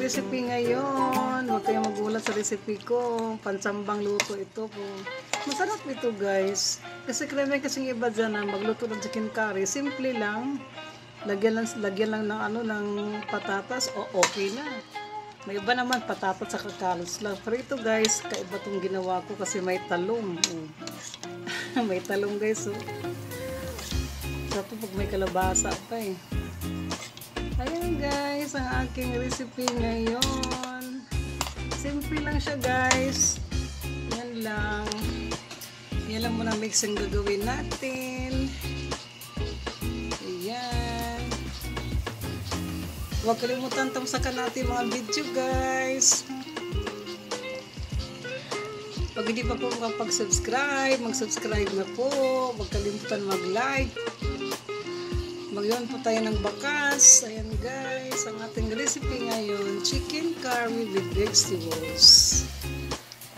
recipe ngayon. Huwag kayong magulat sa recipe ko. Pansambang luto ito po. Masarap ito guys. Kasi kreme kasing iba dyan na magluto ng chicken curry. Simple lang. Lagyan lang ng ng patatas o okay na. May iba naman patatas sa kakalos lang. Pero ito guys, kaiba itong ginawa ko kasi may talong. May talong guys. Sarap pag may kalabasa pa eh. Ayan guys, ang aking recipe ngayon. Simple lang siya guys. Yan lang. Yan lang muna mix ang gagawin natin. Ayan. Huwag kalimutan tamsakan natin mga video guys. Pag hindi pa po makapag-subscribe, mag-subscribe na po. Huwag kalimutan mag-like. Magyon po tayo ng bakas. Ayan guys, ang ating recipe ngayon, chicken curry with vegetables.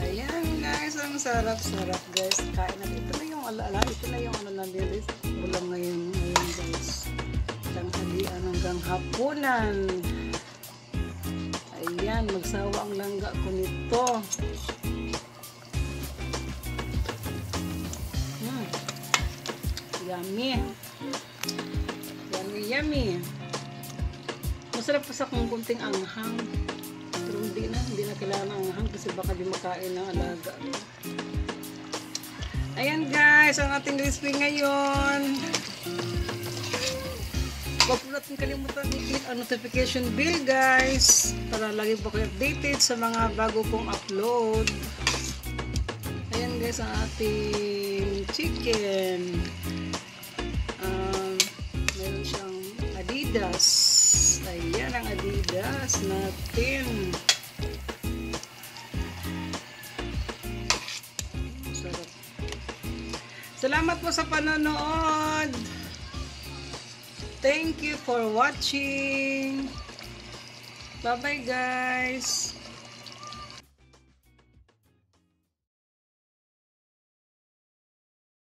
Ayan guys, ang sarap-sarap guys. Kain natin. Ito na yung alaala. Ito na yung natin. Ulam ngayon guys. Tanghalian hanggang hapunan. Ayan, magsawa ang langga ko nito. Yummy. Yummy. Masarap pa sa kung kunting anghang. Pero hindi na kailangan ng anghang kasi baka di makain ng alaga. Ayan guys, ang ating recipe ngayon. Huwag po natin kalimutan i-click ang notification bell guys para lagi po kayo updated sa mga bago pong upload. Ayan guys, ang ating chicken. Meron siyang Adidas. Ayan ang Adidas natin. Sarap. Salamat po sa panonood. Thank you for watching. Bye bye guys.